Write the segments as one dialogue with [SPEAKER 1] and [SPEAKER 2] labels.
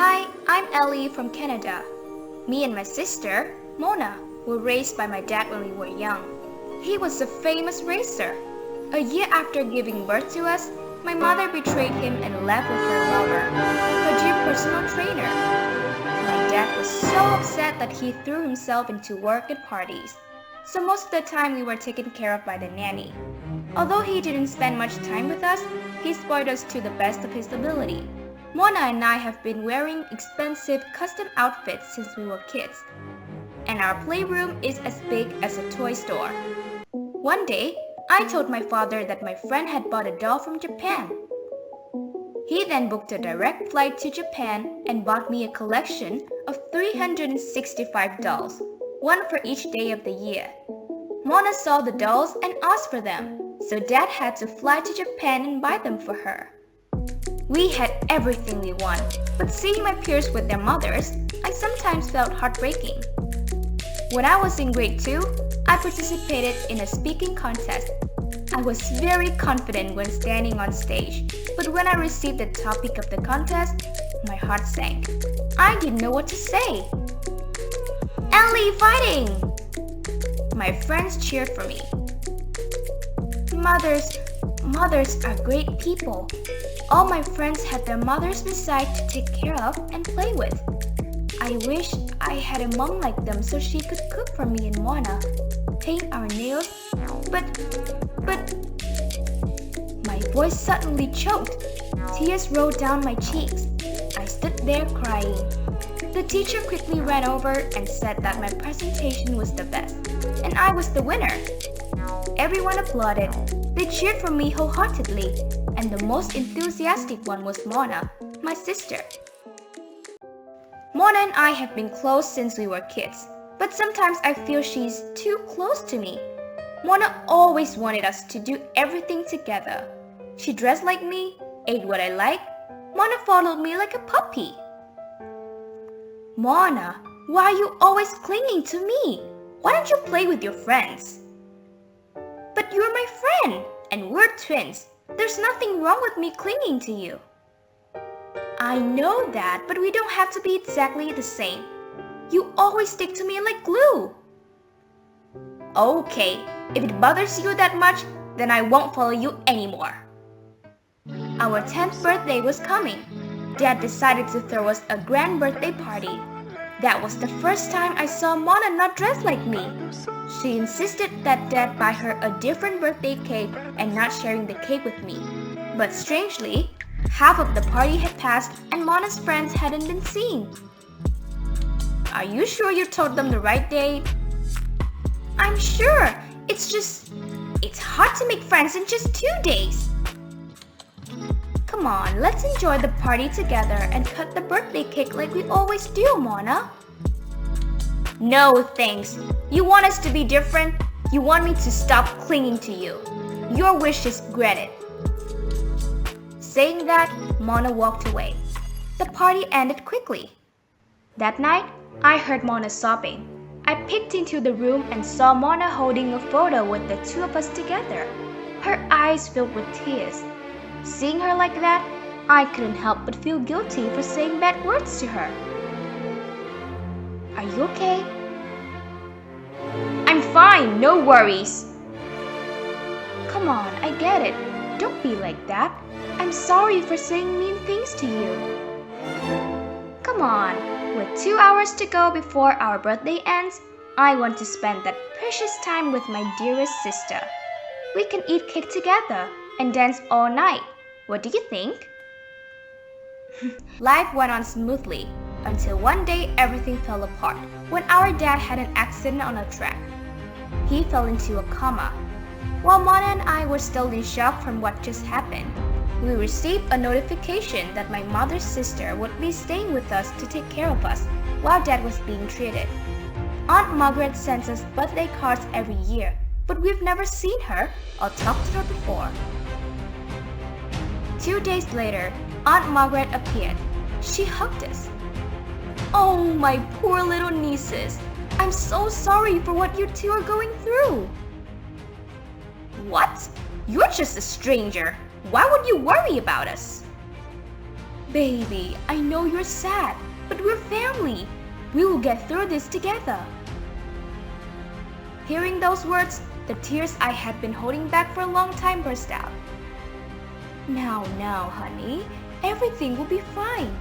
[SPEAKER 1] Hi, I'm Ellie from Canada. Me and my sister, Mona, were raised by my dad when we were young. He was a famous racer. A year after giving birth to us, my mother betrayed him and left with her lover, her dear personal trainer. My dad was so upset that he threw himself into work and parties. So most of the time we were taken care of by the nanny. Although he didn't spend much time with us, he spoiled us to the best of his ability. Mona and I have been wearing expensive custom outfits since we were kids, and our playroom is as big as a toy store. One day, I told my father that my friend had bought a doll from Japan. He then booked a direct flight to Japan and bought me a collection of 365 dolls, one for each day of the year. Mona saw the dolls and asked for them, so Dad had to fly to Japan and buy them for her. We had everything we want, but seeing my peers with their mothers, I sometimes felt heartbreaking. When I was in grade 2, I participated in a speaking contest. I was very confident when standing on stage, but when I received the topic of the contest, my heart sank. I didn't know what to say. "Ellie, fighting!" My friends cheered for me. Mothers are great people. All my friends had their mothers beside to take care of and play with. I wish I had a mom like them so she could cook for me and Mona, paint our nails, but... My voice suddenly choked. Tears rolled down my cheeks. I stood there crying. The teacher quickly ran over and said that my presentation was the best, and I was the winner. Everyone applauded. They cheered for me wholeheartedly, and the most enthusiastic one was Mona, my sister. Mona and I have been close since we were kids, but sometimes I feel she's too close to me. Mona always wanted us to do everything together. She dressed like me, ate what I liked. Mona followed me like a puppy. "Mona, why are you always clinging to me? Why don't you play with your friends?" "But you're my friend, and we're twins. There's nothing wrong with me clinging to you." "I know that, but we don't have to be exactly the same. You always stick to me like glue." "Okay, if it bothers you that much, then I won't follow you anymore." Our 10th birthday was coming. Dad decided to throw us a grand birthday party. That was the first time I saw Mona not dressed like me. She insisted that Dad buy her a different birthday cake and not sharing the cake with me. But strangely, half of the party had passed and Mona's friends hadn't been seen. "Are you sure you told them the right date?" "I'm sure. It's hard to make friends in just 2 days." "Come on, let's enjoy the party together and cut the birthday cake like we always do, Mona." "No, thanks. You want us to be different? You want me to stop clinging to you. Your wish is granted." Saying that, Mona walked away. The party ended quickly. That night, I heard Mona sobbing. I peeked into the room and saw Mona holding a photo with the two of us together. Her eyes filled with tears. Seeing her like that, I couldn't help but feel guilty for saying bad words to her. "Are you okay?" "I'm fine, no worries." "Come on, I get it. Don't be like that. I'm sorry for saying mean things to you." "Come on, with 2 hours to go before our birthday ends, I want to spend that precious time with my dearest sister. We can eat cake together and dance all night. What do you think?" Life went on smoothly until one day everything fell apart when our dad had an accident on a track. He fell into a coma. While Mona and I were still in shock from what just happened, we received a notification that my mother's sister would be staying with us to take care of us while Dad was being treated. Aunt Margaret sends us birthday cards every year, but we've never seen her or talked to her before. 2 days later, Aunt Margaret appeared. She hugged us. "Oh, my poor little nieces. I'm so sorry for what you two are going through." "What? You're just a stranger. Why would you worry about us?" Baby, I know you're sad, but we're family. We will get through this together. Hearing those words, the tears I had been holding back for a long time burst out. Now, honey, everything will be fine.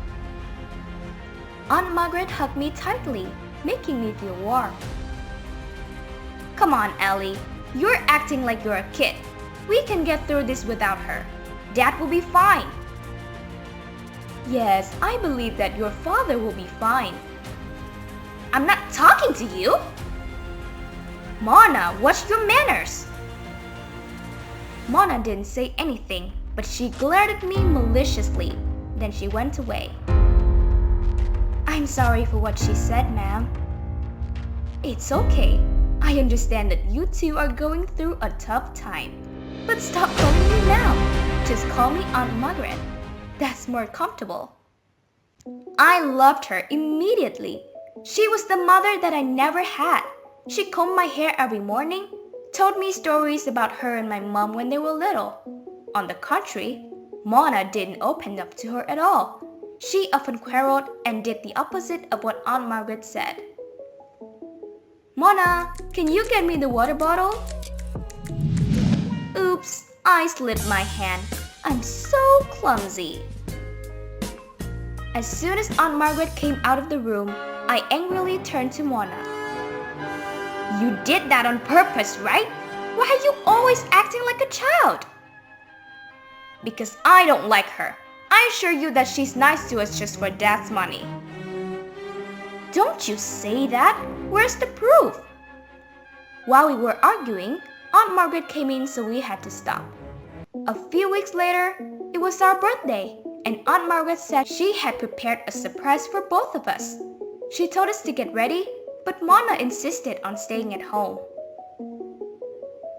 [SPEAKER 1] Aunt Margaret hugged me tightly, making me feel warm. Come on, Ellie. You're acting like you're a kid. We can get through this without her. Dad will be fine. Yes, I believe that your father will be fine. I'm not talking to you. Mona, what's your manners? Mona didn't say anything, but she glared at me maliciously. Then she went away. I'm sorry for what she said, ma'am. It's okay. I understand that you two are going through a tough time. But stop calling me now. Just call me Aunt Margaret. That's more comfortable. I loved her immediately. She was the mother that I never had. She combed my hair every morning, told me stories about her and my mom when they were little. On the contrary, Mona didn't open up to her at all. She often quarreled and did the opposite of what Aunt Margaret said. Mona, can you get me the water bottle? Oops, I slipped my hand. I'm so clumsy. As soon as Aunt Margaret came out of the room, I angrily turned to Mona. You did that on purpose, right? Why are you always acting like a child? Because I don't like her. I assure you that she's nice to us just for Dad's money. Don't you say that. Where's the proof? While we were arguing, Aunt Margaret came in, so we had to stop. A few weeks later, it was our birthday, and Aunt Margaret said she had prepared a surprise for both of us. She told us to get ready, but Mona insisted on staying at home.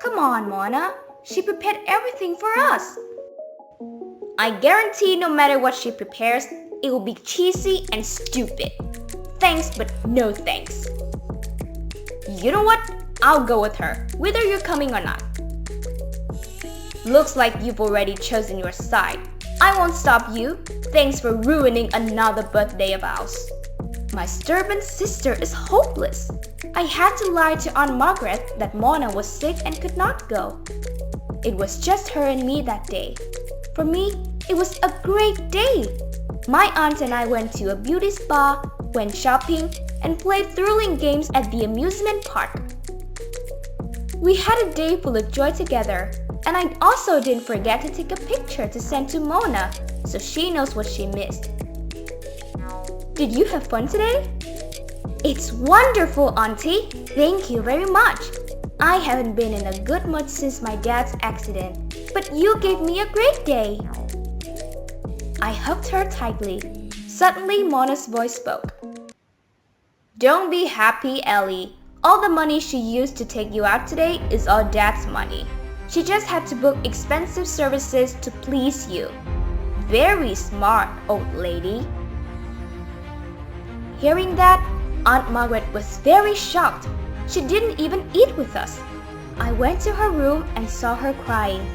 [SPEAKER 1] Come on, Mona. She prepared everything for us. I guarantee no matter what she prepares, it will be cheesy and stupid. Thanks, but no thanks. You know what? I'll go with her, whether you're coming or not. Looks like you've already chosen your side. I won't stop you. Thanks for ruining another birthday of ours. My stubborn sister is hopeless. I had to lie to Aunt Margaret that Mona was sick and could not go. It was just her and me that day. For me, it was a great day. My aunt and I went to a beauty spa, went shopping, and played thrilling games at the amusement park. We had a day full of joy together, and I also didn't forget to take a picture to send to Mona so she knows what she missed. Did you have fun today? It's wonderful, Auntie. Thank you very much. I haven't been in a good mood since my dad's accident, but you gave me a great day. I hugged her tightly. Suddenly, Mona's voice spoke. Don't be happy, Ellie. All the money she used to take you out today is all Dad's money. She just had to book expensive services to please you. Very smart, old lady. Hearing that, Aunt Margaret was very shocked. She didn't even eat with us. I went to her room and saw her crying.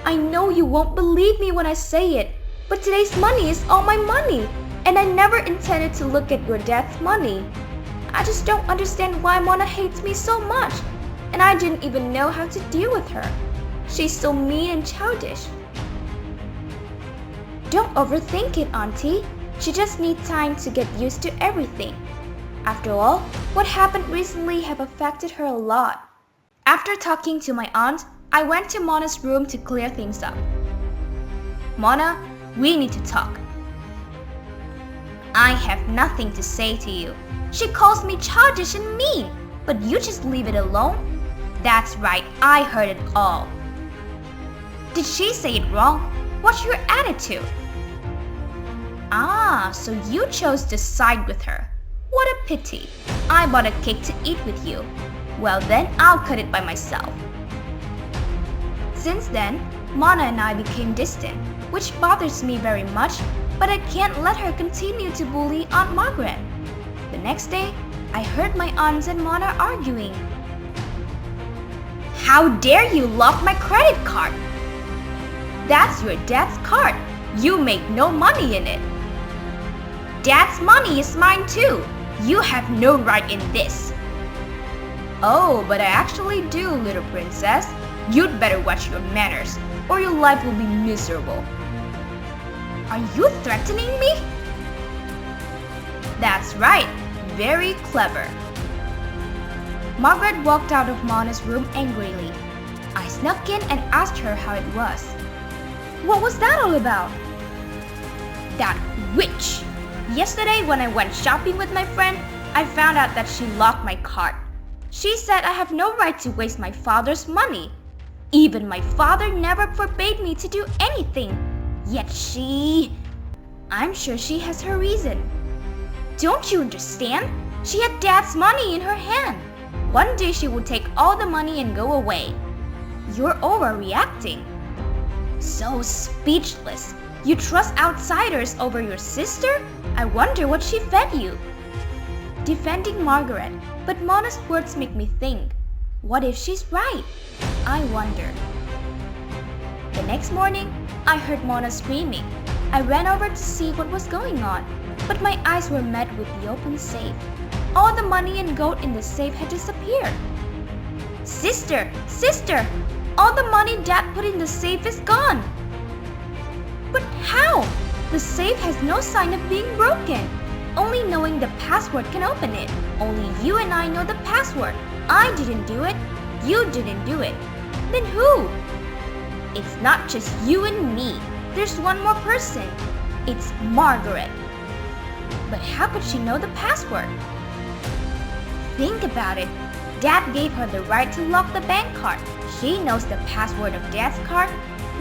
[SPEAKER 1] I know you won't believe me when I say it, but today's money is all my money, and I never intended to look at your dad's money. I just don't understand why Mona hates me so much, and I didn't even know how to deal with her. She's so mean and childish. Don't overthink it, Auntie. She just needs time to get used to everything. After all, what happened recently have affected her a lot. After talking to my aunt, I went to Mona's room to clear things up. Mona, we need to talk. I have nothing to say to you. She calls me childish and mean, but you just leave it alone? That's right, I heard it all. Did she say it wrong? What's your attitude? Ah, so you chose to side with her. What a pity. I bought a cake to eat with you. Well then, I'll cut it by myself. Since then, Mona and I became distant, which bothers me very much, but I can't let her continue to bully Aunt Margaret. The next day, I heard my aunts and Mona arguing. How dare you lock my credit card? That's your dad's card. You make no money in it. Dad's money is mine too. You have no right in this. Oh, but I actually do, little princess. You'd better watch your manners, or your life will be miserable. Are you threatening me? That's right. Very clever. Margaret walked out of Mona's room angrily. I snuck in and asked her how it was. What was that all about? That witch! Yesterday when I went shopping with my friend, I found out that she locked my cart. She said I have no right to waste my father's money. Even my father never forbade me to do anything. Yet I'm sure she has her reason. Don't you understand? She had Dad's money in her hand. One day she would take all the money and go away. You're overreacting. So speechless. You trust outsiders over your sister? I wonder what she fed you. Defending Margaret, but Mona's words make me think. What if she's right? I wonder. The next morning, I heard Mona screaming. I ran over to see what was going on, but my eyes were met with the open safe. All the money and gold in the safe had disappeared. Sister! Sister! All the money Dad put in the safe is gone! But how? The safe has no sign of being broken. Only knowing the password can open it. Only you and I know the password. I didn't do it. You didn't do it. Then who? It's not just you and me. There's one more person. It's Margaret. But how could she know the password? Think about it. Dad gave her the right to lock the bank card. She knows the password of Dad's card.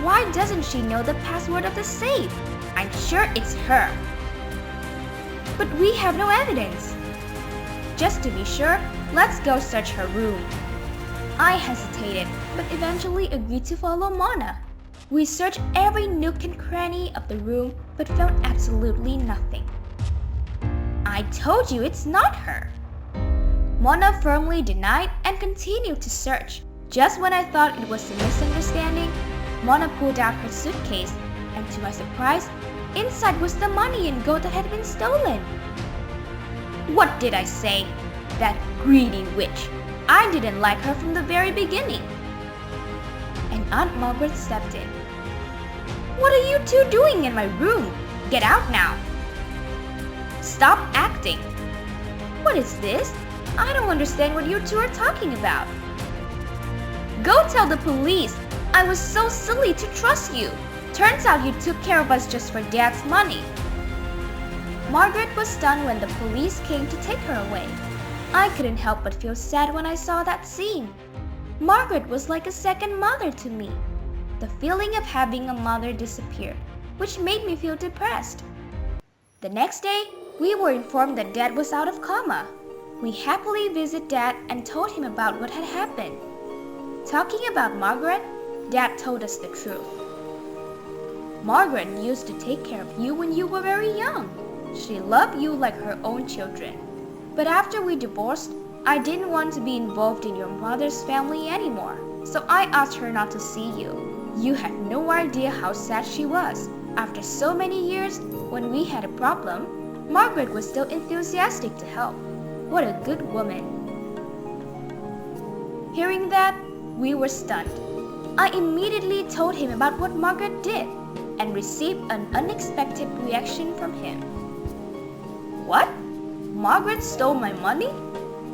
[SPEAKER 1] Why doesn't she know the password of the safe? I'm sure it's her. But we have no evidence. Just to be sure, let's go search her room. I hesitated, but eventually agreed to follow Mona. We searched every nook and cranny of the room, but found absolutely nothing. I told you it's not her. Mona firmly denied and continued to search. Just when I thought it was a misunderstanding, Mona pulled out her suitcase, and to my surprise, inside was the money and gold that had been stolen. What did I say? That greedy witch. I didn't like her from the very beginning. And Aunt Margaret stepped in. What are you two doing in my room? Get out now. Stop acting. What is this? I don't understand what you two are talking about. Go tell the police. I was so silly to trust you. Turns out you took care of us just for Dad's money. Margaret was stunned when the police came to take her away. I couldn't help but feel sad when I saw that scene. Margaret was like a second mother to me. The feeling of having a mother disappeared, which made me feel depressed. The next day, we were informed that Dad was out of coma. We happily visited Dad and told him about what had happened. Talking about Margaret, Dad told us the truth. Margaret used to take care of you when you were very young. She loved you like her own children. But after we divorced, I didn't want to be involved in your mother's family anymore. So I asked her not to see you. You have no idea how sad she was. After so many years, when we had a problem, Margaret was still enthusiastic to help. What a good woman. Hearing that, we were stunned. I immediately told him about what Margaret did and received an unexpected reaction from him. What? Margaret stole my money?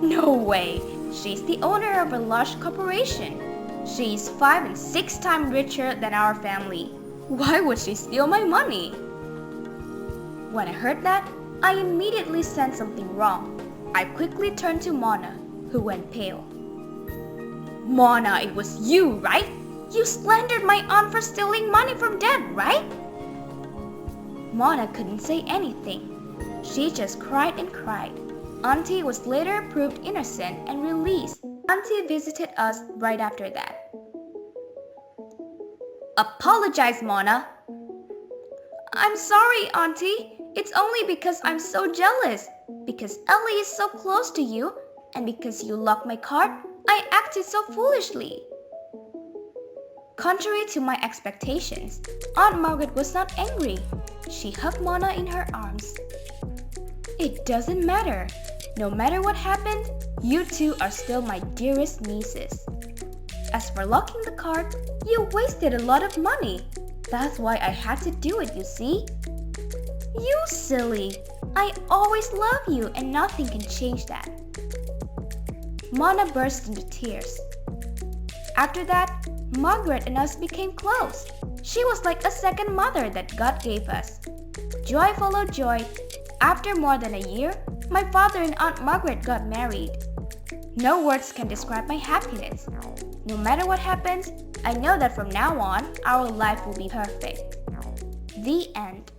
[SPEAKER 1] No way. She's the owner of a large corporation. She's 5 and 6 times richer than our family. Why would she steal my money? When I heard that, I immediately sensed something wrong. I quickly turned to Mona, who went pale. Mona, it was you, right? You slandered my aunt for stealing money from Dad, right? Mona couldn't say anything. She just cried and cried. Auntie was later proved innocent and released. Auntie visited us right after that. Apologize, Mona. I'm sorry, Auntie. It's only because I'm so jealous. Because Ellie is so close to you, and because you locked my card, I acted so foolishly. Contrary to my expectations, Aunt Margaret was not angry. She hugged Mona in her arms. It doesn't matter. No matter what happened, you two are still my dearest nieces. As for locking the cart, you wasted a lot of money. That's why I had to do it, you see? You silly! I always love you and nothing can change that. Mona burst into tears. After that, Margaret and us became close. She was like a second mother that God gave us. Joy followed joy. After more than a year, my father and Aunt Margaret got married. No words can describe my happiness. No matter what happens, I know that from now on, our life will be perfect. The end.